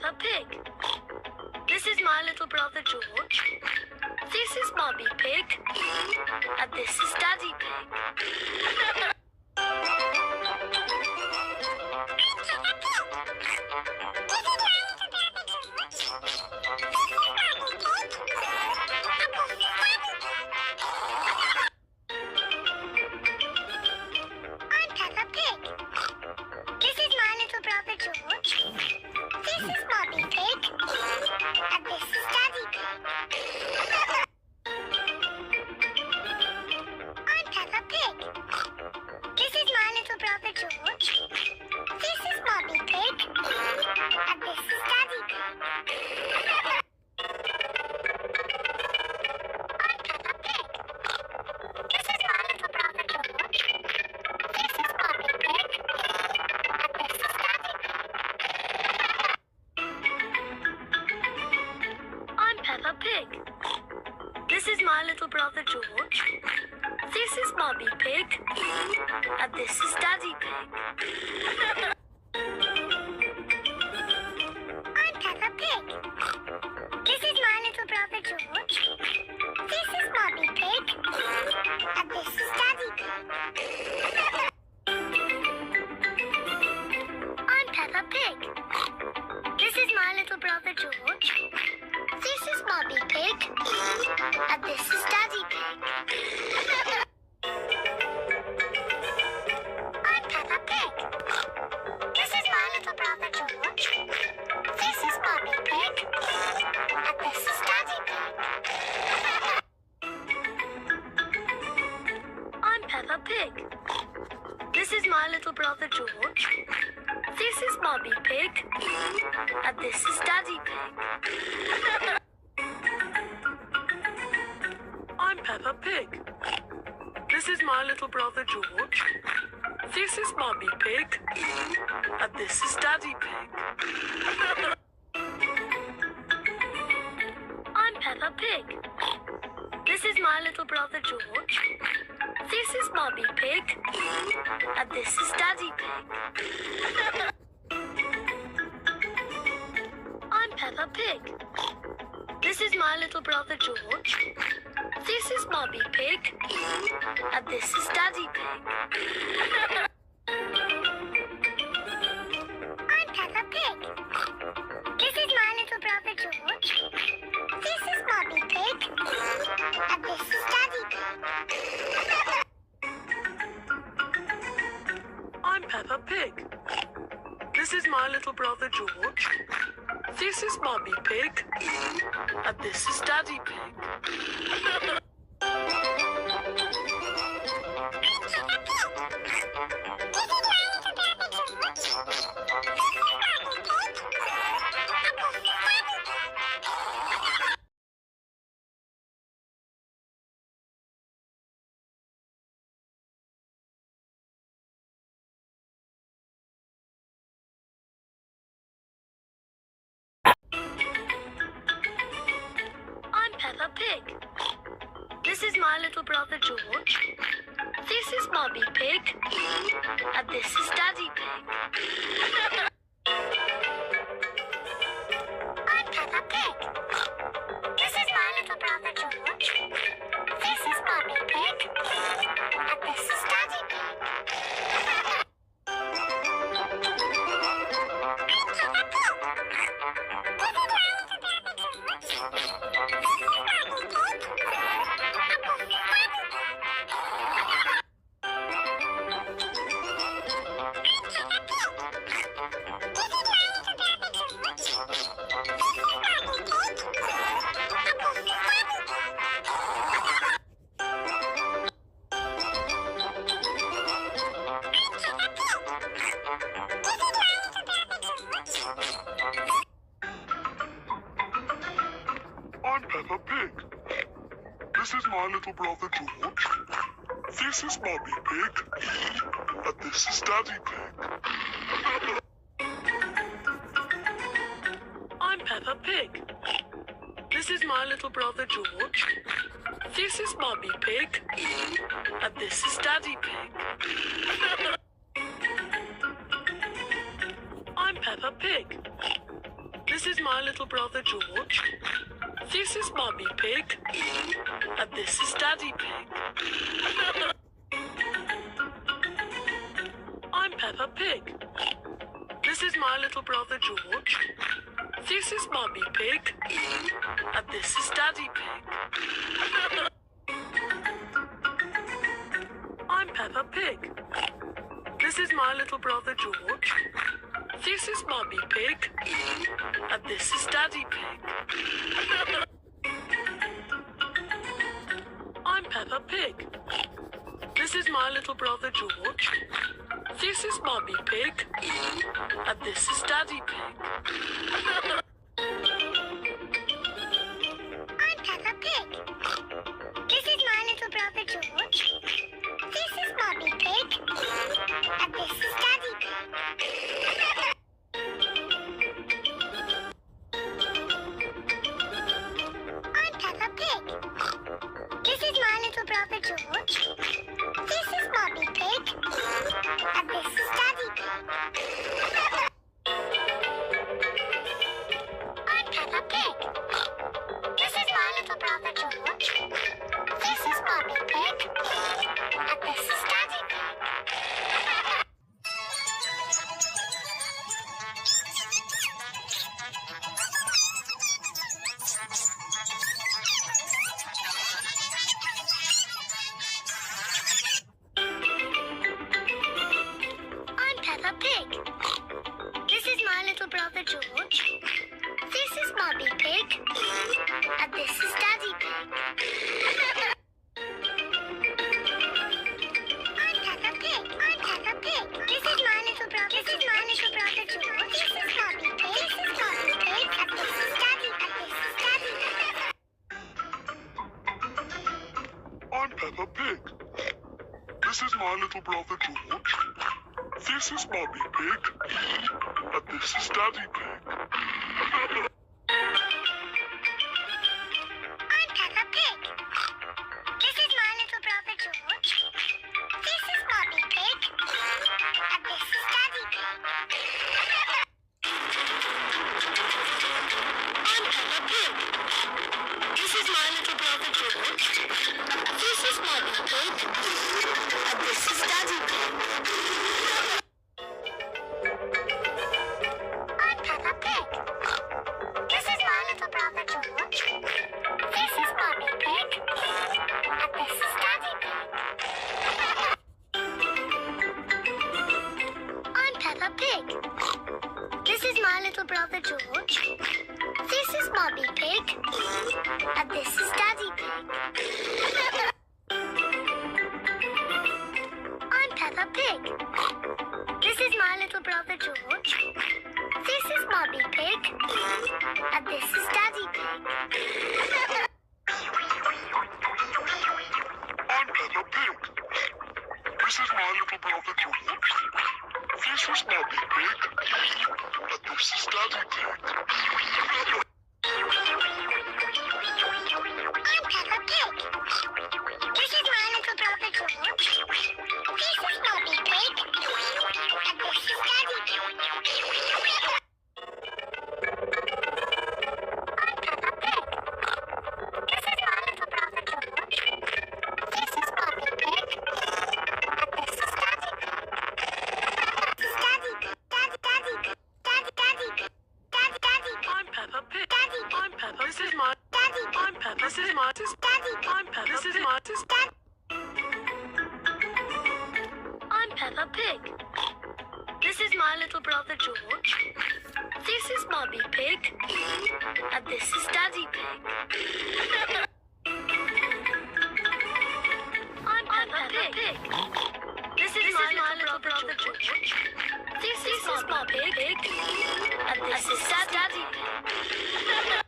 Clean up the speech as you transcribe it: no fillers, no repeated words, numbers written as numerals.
Peppa Pig. This is my little brother George. This is Mummy Pig. And this is Daddy Pig. This is my little brother George. This is Mummy Pig. And this is Daddy Pig. I'm Peppa Pig. This is my little brother George. This is Mummy Pig. And this is Daddy Pig. I'm Peppa Pig. This is my little brother George. This is Mummy Pig. And this is Daddy Pig. I'm Peppa Pig. This is my little brother George. This is Mummy Pig. And this is Daddy Pig. I'm Peppa Pig. This is my little brother George. This is Mummy Pig. And this is Daddy Pig. I'm Peppa Pig. This is my little brother George. This is Mummy Pig. And this is Daddy Pig. I'm Peppa Pig. This is my little brother George. This is Mummy Pig. And this is Daddy Pig. I'm Peppa Pig. This is my little brother George. This is Mummy Pig. And this is Daddy Pig. I'm Peppa Pig. This is my little brother George. This is Mummy Pig. And this is Daddy Pig. I'm Peppa Pig. This is my little brother George. This is Mummy Pig. And this is Daddy Pig. Peppa Pig. This is my little brother George. This is Mummy Pig. And this is Daddy Pig. I'm Peppa Pig. This is my little brother George. This is Mummy Pig. And this is Daddy Pig. I'm Peppa Pig. This is my little brother George. This is Mummy Pig. And this is Daddy Pig. I'm Peppa Pig. This is my little brother George. This is Mummy Pig. And this is Daddy Pig. I'm Peppa Pig. This is my little brother George. This is Mummy Pig. And this is Daddy Pig. I'm Peppa Pig. This is my little brother George. This is Mummy Pig. And this is Daddy Pig. I'm Peppa Pig. This is my little brother George. This is Mummy Pig. And this is Daddy Pig. I'm Peppa Pig. This is my little brother George. This is Mummy Pig. And this is Daddy Pig. I'm Peppa Pig. This is my little brother George. This is Mummy Pig. And this is Daddy Pig. I'm Peppa Pig. This is my little brother George. This is Mummy Pig. And this is Daddy Pig. I'm Peppa Pig. This is my little brother George. This is Mummy Pig. And this is Daddy Pig. I'm Peppa Pig. This is my little brother George. This is Mummy Pig. And this is Daddy Pig. I'm Peppa Pig. I'm Peppa Pig. This is my little brother. This is my little brother George. This is Mummy Pig. This is Mummy Pig. And this is Daddy. And this is Daddy Pig. I'm Peppa Pig. This is my little brother George. This is Mummy Pig. And this is Daddy Pig. I'm Peppa Pig. This is my little brother George. This is Mummy Pig. And this is Daddy Pig. I'm Peppa Pig. This is my little brother George. This is Mummy Pig. And this is Daddy Pig. I'm Peppa Pig. This is my little brother George. This is Mummy Pig. And this is Daddy Pig. I'm Peppa Pig. This is my little brother George. This is Mummy Pig. And this is Daddy Pig. I'm Peppa Pig. This is my little brother George. This is Mummy Pig. And this is Daddy Pig. I'm Peppa Pig. This is my little brother George. This is Mummy Pig. And this is Daddy Pig. I'm Peppa Pig. This is my little brother George. This is Mummy Pig. And this is Daddy Pig. I'm Peppa Pig. This is my little brother George. This is Mummy Pig. And this is Daddy Pig. This is Daddy Pig. Daddy Pig. Daddy Pig. Daddy Pig. I'm Peppa Pig. Daddy Pig. I'm Peppa. This is my. Daddy Pig. I'm Peppa. This is my. Daddy Pig. I'm Peppa. This is my. I'm Peppa Pig. This is my little brother George. This is Mummy Pig. And this is Daddy Pig. I'm Peppa Pig. This is my little brother George. This is Mummy Pig. And this is Daddy Pig.